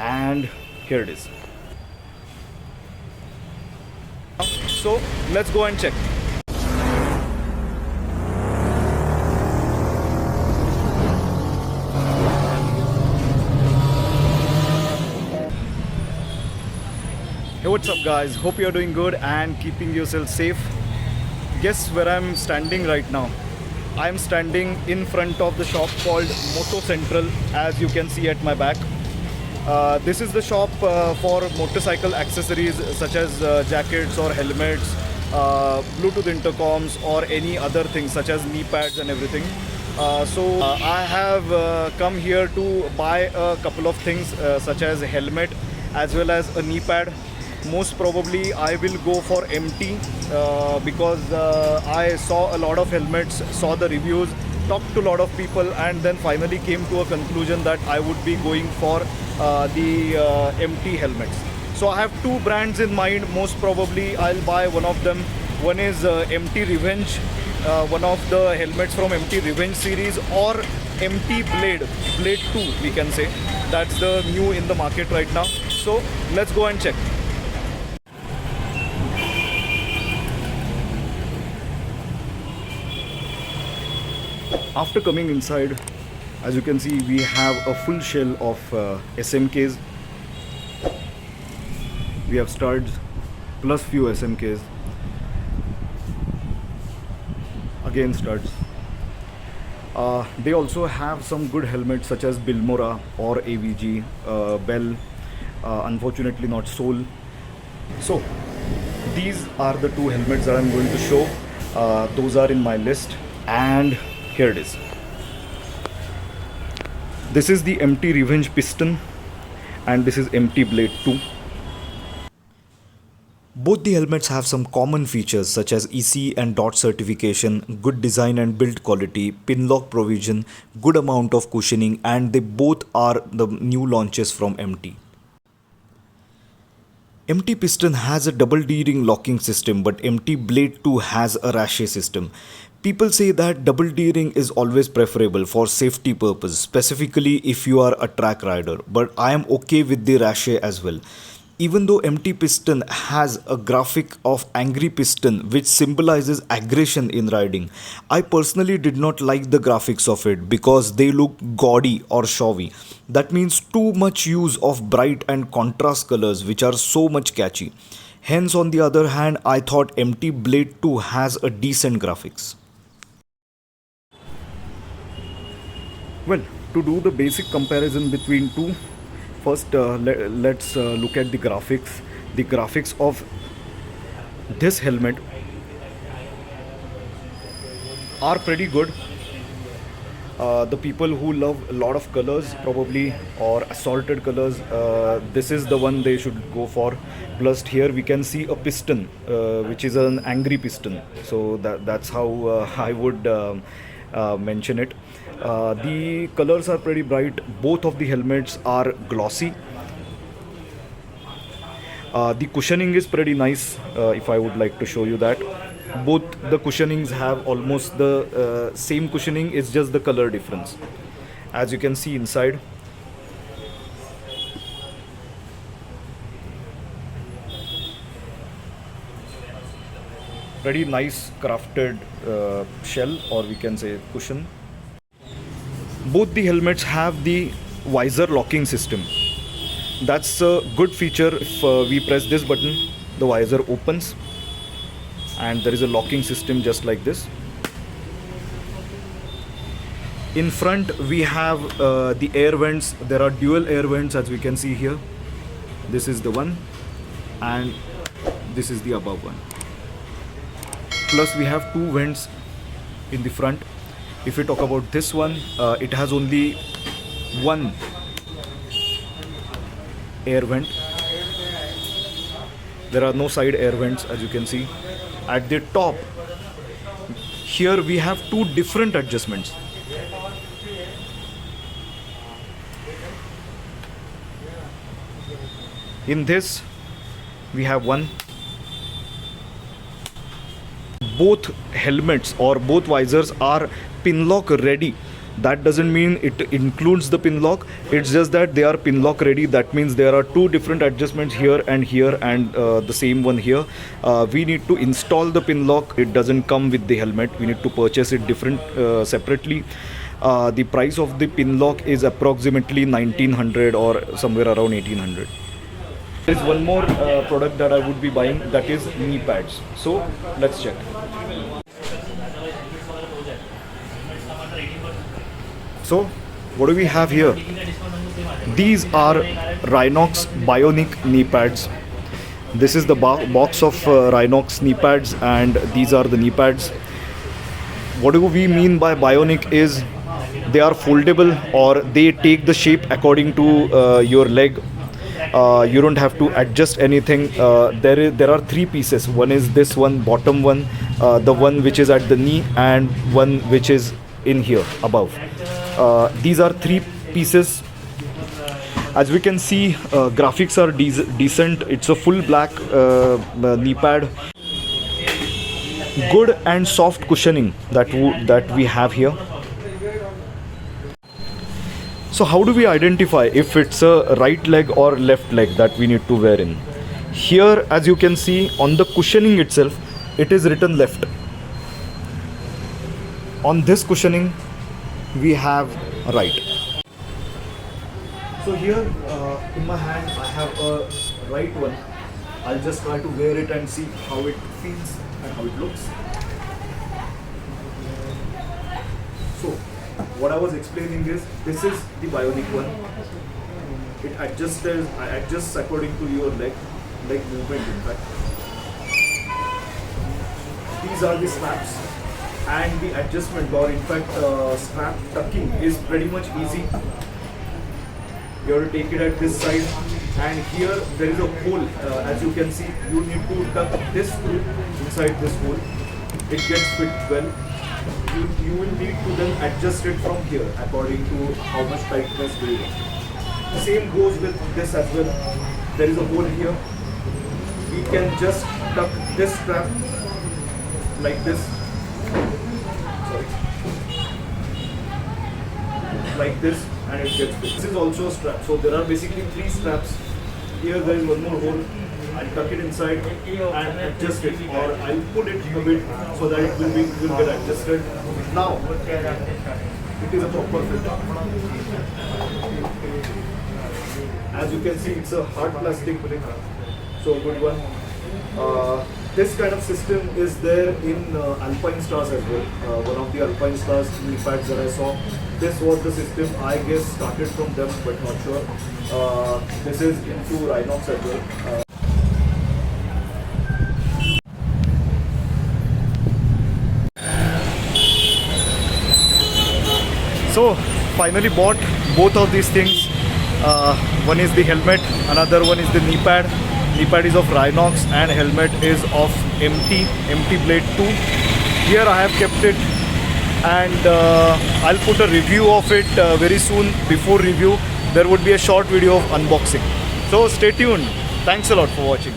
and here it is. So let's go and check. Hey, what's up guys? Hope you're doing good and keeping yourself safe. Guess where I'm standing right now? I'm standing in front of the shop called Moto Central, as you can see at my back. This is the shop for motorcycle accessories such as jackets or helmets, Bluetooth intercoms or any other things such as knee pads and everything. I have come here to buy a couple of things such as a helmet as well as a knee pad. Most probably I will go for MT because I saw a lot of helmets, saw the reviews, talked to a lot of people, and then finally came to a conclusion that I would be going for the MT helmets. So I have two brands in mind. Most probably I'll buy one of them. One is MT Revenge, one of the helmets from MT Revenge series, or MT Blade 2 we can say. That's the new in the market right now. So let's go and check. After coming inside, as you can see, we have a full shell of SMKs. We have studs plus few SMKs. Again studs. They also have some good helmets such as Bilmora or AVG, Bell, unfortunately not Sol. So these are the two helmets that I'm going to show. Those are in my list, and here it is. This is the MT Revenge Piston and this is MT Blade 2. Both the helmets have some common features such as EC and DOT certification, good design and build quality, pin lock provision, good amount of cushioning, and they both are the new launches from MT. MT Piston has a double D-ring locking system, but MT Blade 2 has a ratchet system. People say that double D-ring is always preferable for safety purpose, specifically if you are a track rider, but I am okay with the ratchet as well. Even though MT Piston has a graphic of angry piston which symbolizes aggression in riding, I personally did not like the graphics of it because they look gaudy or showy. That means too much use of bright and contrast colors which are so much catchy. Hence, on the other hand, I thought MT Blade 2 has a decent graphics. Well, to do the basic comparison between two, first let's look at the graphics. The graphics of this helmet are pretty good. The people who love a lot of colors probably, or assorted colors, this is the one they should go for. Plus here we can see a piston which is an angry piston, so that's how I would mention it. The colors are pretty bright. Both of the helmets are glossy. The cushioning is pretty nice, if I would like to show you that. Both the cushionings have almost the same cushioning, it's just the color difference. As you can see inside, pretty nice crafted shell, or we can say cushion. Both the helmets have the visor locking system. That's a good feature. If we press this button, the visor opens and there is a locking system just like this. In front we have the air vents. There are dual air vents, as we can see here. This is the one and this is the above one. Plus we have two vents in the front. If we talk about this one, it has only one air vent. There are no side air vents, as you can see. At the top, here we have two different adjustments. In this, we have one. Both helmets or both visors are pin lock ready, That doesn't mean it includes the pin lock. It's just that they are pin lock ready. That means there are two different adjustments here and the same one here. We need to install the pin lock. It doesn't come with the helmet. We need to purchase it separately. The price of the pin lock is approximately 1900 or somewhere around 1800. There is one more product that I would be buying, that is knee pads. So let's check. So what do we have here? These are Rhinox Bionic knee pads. This is the box of Rhinox knee pads, and these are the knee pads. What do we mean by bionic is they are foldable, or they take the shape according to your leg. You don't have to adjust anything. There are three pieces. One is this one, bottom one, the one which is at the knee, and one which is in here above. These are three pieces. As we can see, graphics are decent. It's a full black knee pad. Good and soft cushioning that we have here. So how do we identify if it's a right leg or left leg that we need to wear in? Here, as you can see, on the cushioning itself, it is written left. On this cushioning, we have right. So here in my hand, I have a right one. I'll just try to wear it and see how it feels and how it looks. So what I was explaining is, this is the bionic one. It adjusts according to your leg movement, in fact. These are the straps, and the adjustment, or in fact strap tucking, is pretty much easy. You have to take it at this side, and here there is a hole. As you can see, you need to tuck this screw inside this hole. It gets fit well. You will need to then adjust it from here according to how much tightness do you want. The same goes with this as well. There is a hole here. We can just tuck this strap like this. Sorry. Like this, and it gets fit. This is also a strap. So there are basically three straps. Here there is one more hole. I'll tuck it inside and adjust it, or I'll pull it a bit so that it will get adjusted. Now it is a proper fit. As you can see, it's a hard plastic, so a good one. This kind of system is there in Alpine Stars as well. One of the Alpine Stars knee pads that I saw, this was the system. I guess started from them, but not sure. This is into Rhinox as well. So finally bought both of these things. One is the helmet, another one is the knee pad. Knee pad is of Rhinox and helmet is of MT Blade 2. Here I have kept it, and I'll put a review of it very soon. Before review, there would be a short video of unboxing. So stay tuned. Thanks a lot for watching.